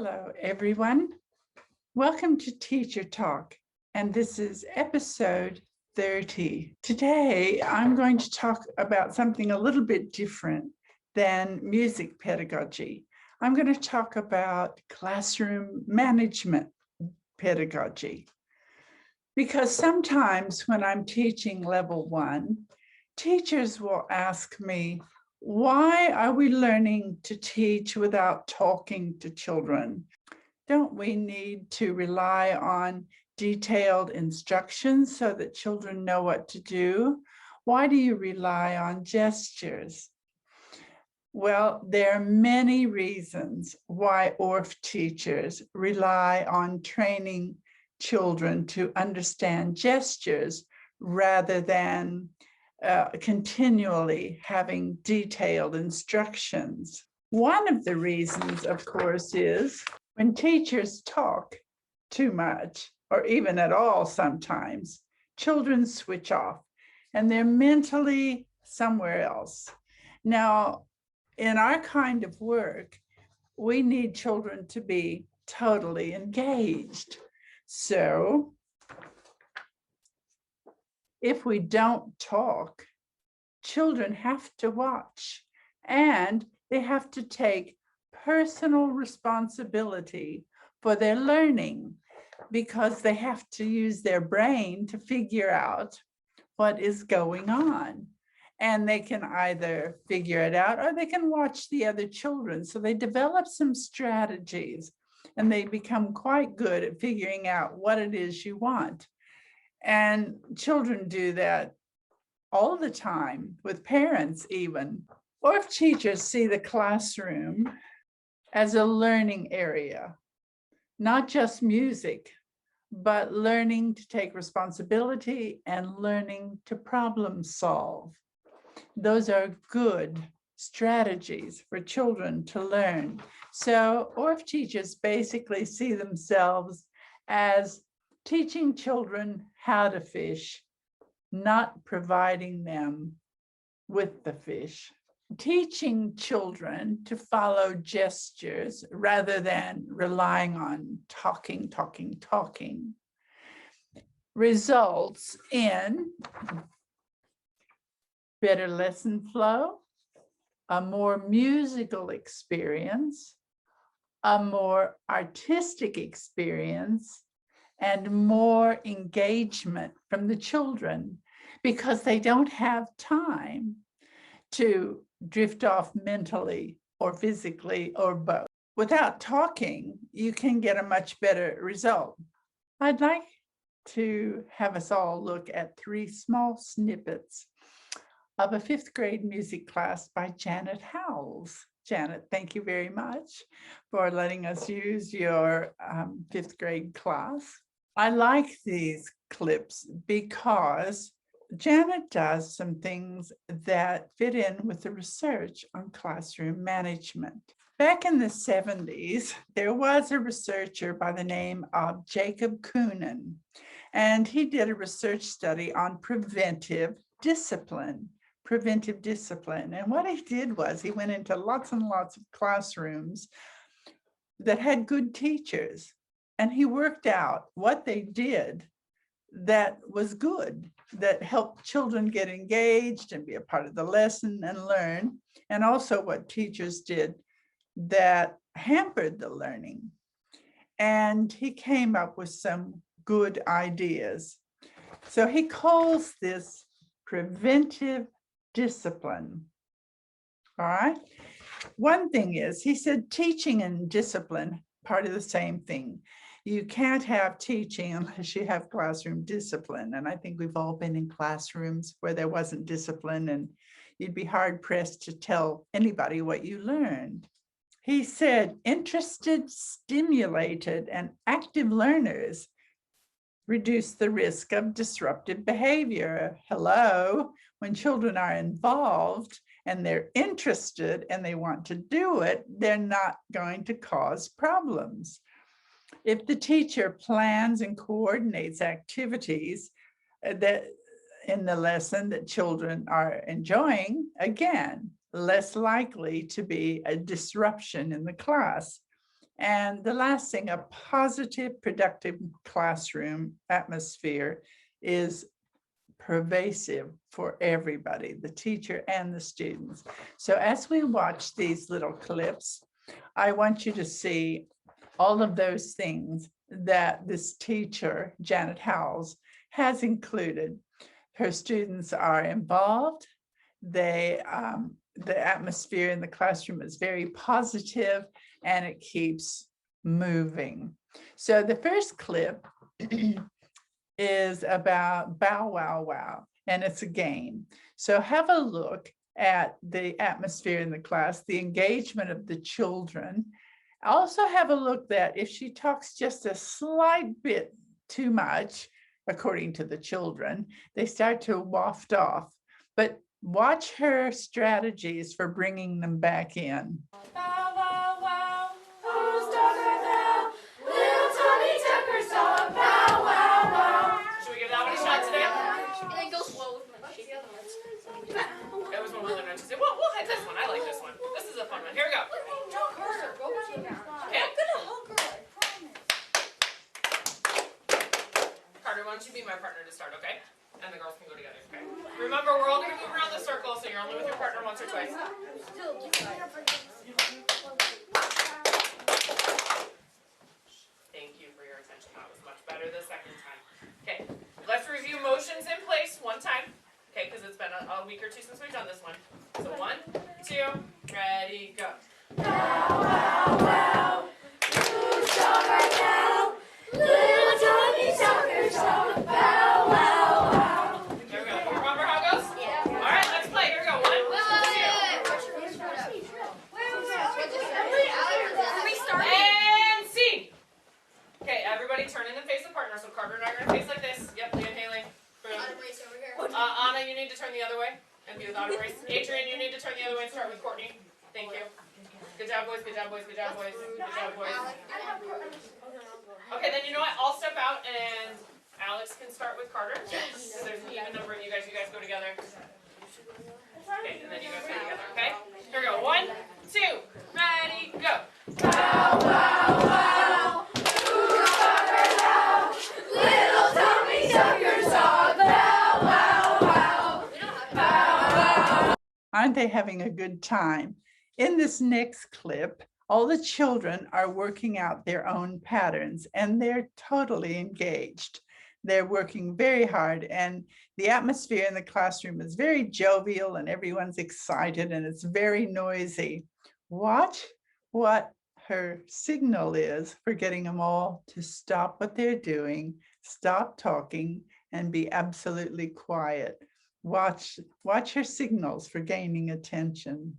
Hello, everyone. Welcome to Teacher Talk, and this is episode 30. Today, I'm going to talk about something a little bit different than music pedagogy. I'm going to talk about classroom management pedagogy. Because sometimes when I'm teaching level 1, teachers will ask me, why are we learning to teach without talking to children? Don't we need to rely on detailed instructions so that children know what to do? Why do you rely on gestures? Well, there are many reasons why Orff teachers rely on training children to understand gestures rather than continually having detailed instructions. One of the reasons, of course, is when teachers talk too much, or even at all sometimes, children switch off and they're mentally somewhere else. Now, in our kind of work, we need children to be totally engaged. So if we don't talk, children have to watch and they have to take personal responsibility for their learning because they have to use their brain to figure out what is going on. And they can either figure it out or they can watch the other children. So they develop some strategies and they become quite good at figuring out what it is you want. And children do that all the time with parents even. Orff teachers see the classroom as a learning area, not just music, but learning to take responsibility and learning to problem solve. Those are good strategies for children to learn. So Orff teachers basically see themselves as teaching children how to fish, not providing them with the fish. Teaching children to follow gestures rather than relying on talking results in better lesson flow, a more musical experience, a more artistic experience, and more engagement from the children because they don't have time to drift off mentally or physically or both. Without talking, you can get a much better result. I'd like to have us all look at 3 small snippets of a 5th grade music class by Janet Howells. Janet, thank you very much for letting us use your 5th grade class. I like these clips because Janet does some things that fit in with the research on classroom management. Back in the 70s, there was a researcher by the name of Jacob KOUNIN, and he did a research study on preventive discipline. And what he did was he went into lots and lots of classrooms that had good teachers, and he worked out what they did that was good, that helped children get engaged and be a part of the lesson and learn, and also what teachers did that hampered the learning. And he came up with some good ideas. So he calls this preventive discipline. All right. One thing is, he said teaching and discipline, part of the same thing. You can't have teaching unless you have classroom discipline. And I think we've all been in classrooms where there wasn't discipline and you'd be hard pressed to tell anybody what you learned. He said, interested, stimulated, and active learners reduce the risk of disruptive behavior. Hello, when children are involved and they're interested and they want to do it, they're not going to cause problems. If the teacher plans and coordinates activities that in the lesson that children are enjoying, again, less likely to be a disruption in the class. And the last thing, a positive, productive classroom atmosphere is pervasive for everybody, the teacher and the students. So as we watch these little clips, I want you to see all of those things that this teacher, Janet Howells, has included. Her students are involved. The atmosphere in the classroom is very positive and it keeps moving. So the first clip is about Bow Wow Wow, and it's a game. So have a look at the atmosphere in the class, the engagement of the children. Also have a look that if she talks just a slight bit too much, according to the children, they start to waft off. But watch her strategies for bringing them back in. Bow, wow, wow, whose dog art thou? Little Tommy Tucker's dog, bow, wow, wow. Should we give that one a shot today? And then go slow with my shake. That was one we learned to say. Well, we'll hit this one. I like this one. This is a fun one. Here we go. Okay. I'm gonna hug her, I promise. Carter, why don't you be my partner to start, okay? And the girls can go together, okay? Remember, we're all going to move around the circle, so you're only with your partner once or twice. Thank you for your attention. That was much better the second time. Okay, let's review motions in place one time. Okay, because it's been a week or two since we've done this one. So 1, 2, ready, go. Bow, wow, wow, whose dog art thou? Little Tommy Tucker's dog, bow, wow, wow. There we go. Remember how it goes? Yeah. All right, let's play. Here we go. 1, 2. And scene. Okay, everybody turn in and face the partner. So Carter and I are going to face like this. Yep, Leah and Haley. Boom. Anna, you need to turn the other way and be with auto race. Adrian, you need to turn the other way and start with Courtney. Thank you. Good job, boys. Good job, boys. Good job, boys. Good job, boys. Okay, then you know what? I'll step out and Alex can start with Carter. So there's an even number of you guys. You guys go together. Okay, and then you guys go together. Okay? Here we go. 1, 2, ready, go. Bow, wow, wow, whose dog art thou? Little Tommy Tucker's dog, bow, wow, wow. Bow, wow. Aren't they having a good time? In this next clip, all the children are working out their own patterns and they're totally engaged. They're working very hard and the atmosphere in the classroom is very jovial and everyone's excited and it's very noisy. Watch what her signal is for getting them all to stop what they're doing, stop talking, and be absolutely quiet. Watch her signals for gaining attention.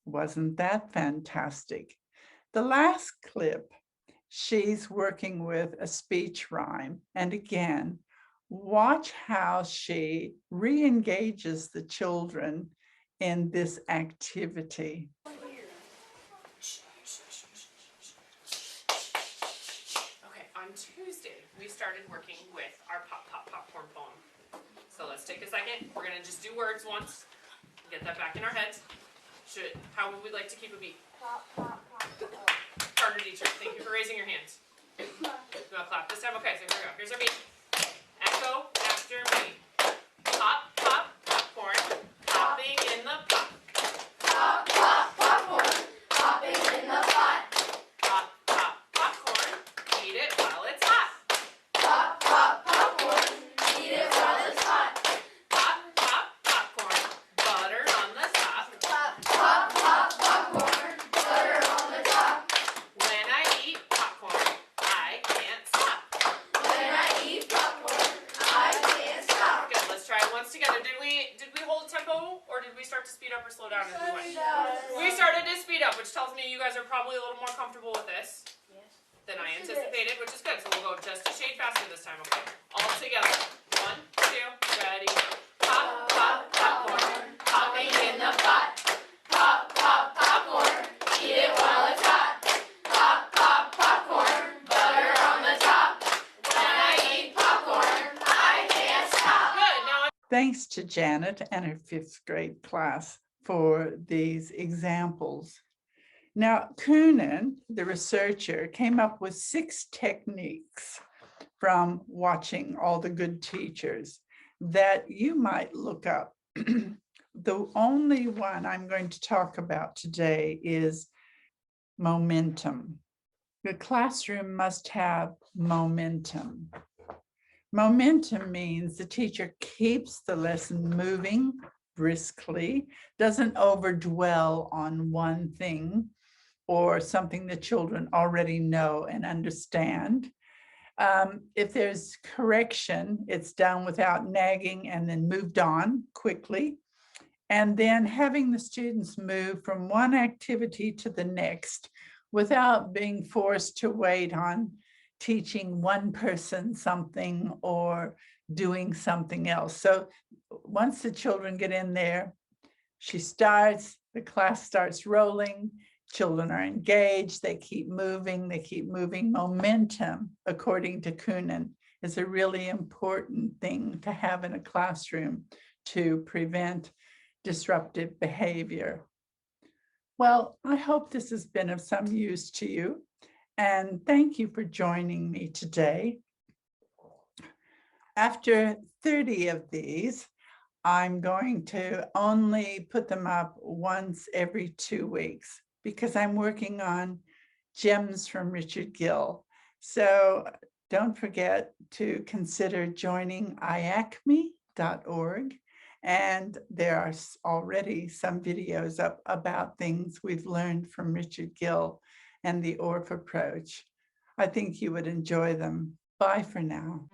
Wasn't that fantastic? The last clip, she's working with a speech rhyme. And again, watch how she re-engages the children in this activity. Okay, on Tuesday, we started working with our Pop Pop Popcorn poem. So let's take a second. We're going to just do words once. Get that back in our heads. How would we like to keep a beat? Pop, pop, pop. Carter teacher, thank you for raising your hands. You want to clap this time? Okay, so here we go. Here's our beat. Echo after me. Pop, pop, popcorn, popping in the pot. Pop, pop, popcorn, popping in the pot. Pop, pop, popcorn, eat it while it's hot. Pop, pop, popcorn, eat it while it's hot. Pop, pop, popcorn, butter on the top. Pop, pop, pop, popcorn, butter on the top. When I eat popcorn, I can't stop. When I eat popcorn, I can't stop. Good, let's try it once together. Did we hold tempo or did we start to speed up or slow down as we went? We started to speed up, which tells me you guys are probably a little more comfortable with this. Yes. than I anticipated, which is good. So we'll go just a shade faster this time, okay? All together. 1, 2, ready. Pop, pop, popcorn, popping in the pot. Pop, pop, popcorn, eat it while it's hot. Pop, pop, popcorn, butter on the top. When I eat popcorn, I can't stop. Good, now Thanks to Janet and her 5th grade class for these examples. Now, KOUNIN, the researcher, came up with 6 techniques from watching all the good teachers that you might look up. The only one I'm going to talk about today is momentum. The classroom must have momentum. Momentum means the teacher keeps the lesson moving briskly, doesn't overdwell on one thing or something the children already know and understand. If there's correction, it's done without nagging and then moved on quickly. And then having the students move from one activity to the next without being forced to wait on teaching one person something or doing something else. So once the children get in there, she starts, the class starts rolling, children are engaged, they keep moving. Momentum, according to KOUNIN, is a really important thing to have in a classroom to prevent disruptive behavior. Well, I hope this has been of some use to you, and thank you for joining me today. After 30 of these, I'm going to only put them up once every 2 weeks because I'm working on Gems from Richard Gill. So don't forget to consider joining iacme.org. And there are already some videos up about things we've learned from Richard Gill and the Orff approach. I think you would enjoy them. Bye for now.